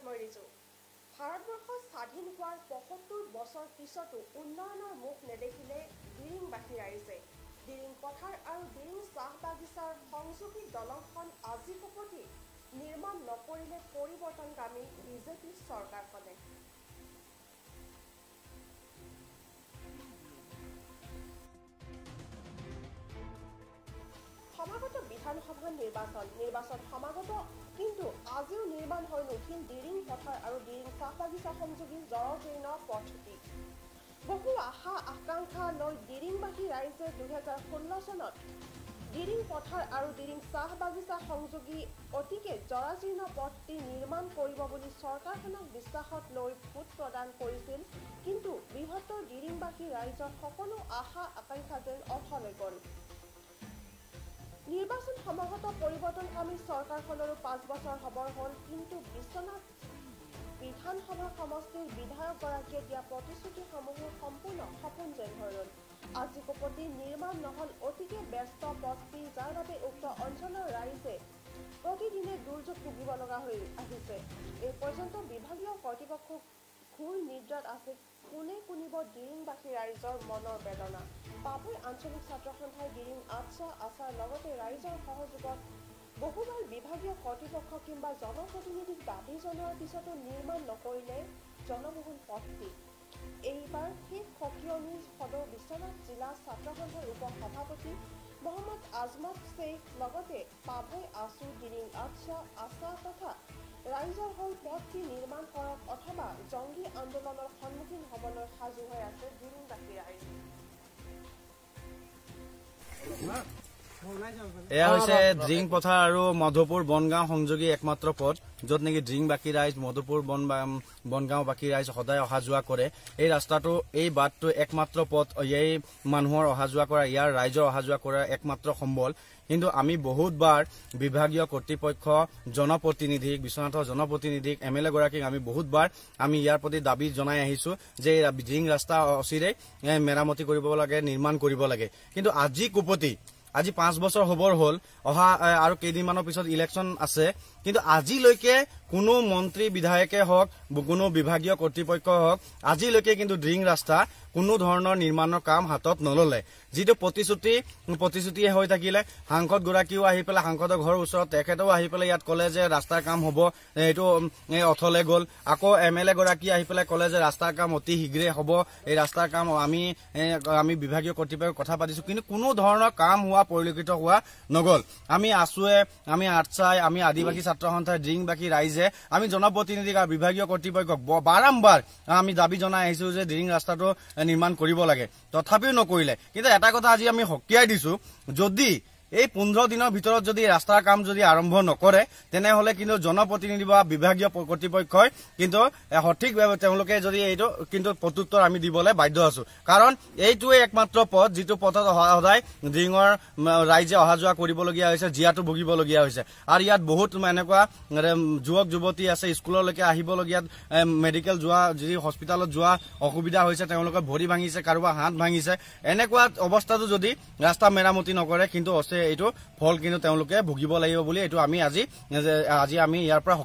মই ৰিজু। ভাৰতবৰ্ষ স্বাধীন হোৱাৰ ৭৫ বছৰ পিছতো উন্নয়নৰ মুখ নেদেখিলে দিৰিংবাসী ৰাইজে। দিৰিং পথাৰ আৰু দিৰিং চাহ বাগিচাৰ সংযোগী দলংখন আজি কোপতি নিৰ্মাণ নকৰিলে পৰিৱৰ্তনকামী বিজেপি চৰকাৰখনে। সমাগত বিধানসভা নিৰ্বাচন সমাগত, কিন্তু আজিও নিৰ্মাণ হৈ নুঠিল দিৰিং পথাৰ আৰু দিৰিং চাহ বাগিচা সংযোগী জৰাজীৰ্ণ পথটি। বহু আশা আকাংক্ষা লৈ দিৰিংবাসী ৰাইজে ২০১৬ চনত দিৰিং পথাৰ আৰু দিৰিং চাহ বাগিচা সংযোগী অতিকে জৰাজীৰ্ণ পথটি নিৰ্মাণ কৰিব বুলি চৰকাৰখনক বিশ্বাসত লৈ ভোট প্ৰদান কৰিছিল। কিন্তু বৃহত্তৰ দিৰিংবাসী ৰাইজৰ সকলো আশা আকাংক্ষা যেন অথলে গ'ল। নিৰ্বাচন সমাগত পৰিৱৰ্তনকামী চৰকাৰখনৰো ৫ বছৰ হ'বৰ হ'ল, কিন্তু বিশ্বনাথ বিধানসভা সমষ্টিৰ বিধায়কগৰাকীয়ে দিয়া প্ৰতিশ্ৰুতিসমূহো সম্পূৰ্ণ সপোন যেন হৈ ৰ'ল। আজি কোপতি নিৰ্মাণ নহ'ল অতিকে ব্যস্ত পথটি, যাৰ বাবে উক্ত অঞ্চলৰ ৰাইজে প্ৰতিদিনে দুৰ্যোগ ভুগিব লগা হৈ আহিছে। এই পৰ্যন্ত বিভাগীয় কৰ্তৃপক্ষ ঘূৰ নিদ্ৰাত আছে। কোনে শুনিব দিৰিংবাসী ৰাইজৰ মনৰ বেদনা? পাভৈ আঞ্চলিক ছাত্ৰ সন্থাই দিৰিং আছাৰ লগতে ৰাইজৰ সহযোগত বহুবাৰ বিভাগীয় কৰ্তৃপক্ষ কিংবা জনপ্ৰতিনিধিক দাবী জনোৱাৰ পিছতো নিৰ্মাণ নকৰিলে জনবহুল পথটি। এইবাৰ শেষ সকিয়নি সদৌ বিশ্বনাথ জিলা ছাত্ৰ সন্থাৰ উপ সভাপতি মহম্মদ আজমত শ্বেখ লগতে পাভৈ আছু দিৰিং আছা তথা ৰাইজৰ হ'ল পথটি নিৰ্মাণ কৰক অথবা জংগী আন্দোলনৰ সন্মুখীন হ'বলৈ সাজু হৈ আছে দিৰিংবাসী ৰাইজ। এয়া হৈছে দিৰিং পথাৰ আৰু মধুপুৰ বনগাঁও সংযোগী একমাত্ৰ পথ, য'ত নেকি দিৰিংবাসী ৰাইজ মধুপুৰ বনগাঁওবাসী ৰাইজ সদায় অহা যোৱা কৰে। এই ৰাস্তাটো, এই বাটটো একমাত্ৰ পথ, এই মানুহৰ অহা যোৱা কৰা, ইয়াৰ ৰাইজৰ অহা যোৱা কৰা একমাত্ৰ সম্বল। কিন্তু আমি বহুতবাৰ বিভাগীয় কৰ্তৃপক্ষ, জনপ্ৰতিনিধিক, বিশ্বনাথৰ জনপ্ৰতিনিধিক, MLA গৰাকীক আমি বহুতবাৰ আমি ইয়াৰ প্ৰতি দাবী জনাই আহিছো যে দিৰিং ৰাস্তা অচিৰেই মেৰামতি কৰিব লাগে, নিৰ্মাণ কৰিব লাগে। কিন্তু আজি কোপতি, আজি ৫ বছৰ হ'বৰ হ'ল, অহা আৰু কেইদিনমানৰ পিছত ইলেকশ্যন আছে, কিন্তু আজিলৈকে কোনো মন্ত্ৰী বিধায়কে হওক, কোনো বিভাগীয় কৰ্তৃপক্ষ হওক, আজিলৈকে কিন্তু দিৰিং ৰাস্তা কোনো ধৰণৰ নিৰ্মাণৰ কাম হাতত নললে। যিটো প্ৰতিশ্ৰুতিয়ে হৈ থাকিলে, সাংসদগৰাকীও আহি পেলাই, সাংসদৰ ঘৰৰ ওচৰত তেখেতেও আহি পেলাই ইয়াত ক'লে যে ৰাস্তাৰ কাম হ'ব, এইটো অথলে গ'ল। আকৌ MLA গৰাকী আহি পেলাই ক'লে যে ৰাস্তাৰ কাম অতি শীঘ্ৰে হ'ব, এই ৰাস্তাৰ কাম আমি বিভাগীয় কৰ্তৃপক্ষৰ কথা পাতিছো, কিন্তু কোনো ধৰণৰ কাম হোৱা পৰিলক্ষিত হোৱা নগ'ল। আমি আছুৱে, আমি আটচাই, আমি আদিবাসী ছাত্ৰ সন্থাই, দিৰিংবাসী ৰাইজে আমি জনপ্ৰতিনিধিক আৰু বিভাগীয় কৰ্তৃপক্ষক বাৰম্বাৰ আমি দাবী জনাই আহিছো যে দিৰিং ৰাস্তাটো নিৰ্মাণ কৰিব লাগে, তথাপিও নকৰিলে। কিন্তু এটা কথা আজি আমি সকীয়াই দিছো, যদি এই 15 দিনৰ ভিতৰত যদি ৰাস্তাৰ কাম যদি আৰম্ভ নকৰে, তেনেহলে কিন্তু জনপ্ৰতিনিধি বা বিভাগীয় কৰ্তৃপক্ষই কিন্তু সঠিকভাৱে তেওঁলোকে যদি এইটো কিন্তু প্ৰত্যুত্তৰ আমি দিবলৈ বাধ্য আছো। কাৰণ এইটোৱে একমাত্ৰ পথ, যিটো পথত সদায় দিৰিঙৰ ৰাইজে অহা যোৱা কৰিবলগীয়া হৈছে, জীয়াটো ভুগিবলগীয়া হৈছে। আৰু ইয়াত বহুত এনেকুৱা যুৱক যুৱতী আছে, স্কুললৈকে আহিবলগীয়া, মেডিকেল যোৱা, যি হস্পিটেলত যোৱা অসুবিধা হৈছে, তেওঁলোকৰ ভৰি ভাঙিছে, কাৰোবাৰ হাত ভাঙিছে। এনেকুৱা অৱস্থাতো যদি ৰাস্তা মেৰামতি নকৰে, কিন্তু এইটো ফল কিন্তু তেওঁলোকে ভুগিব লাগিব বুলি এইটো আমি আজি আমি ইয়াৰ পৰা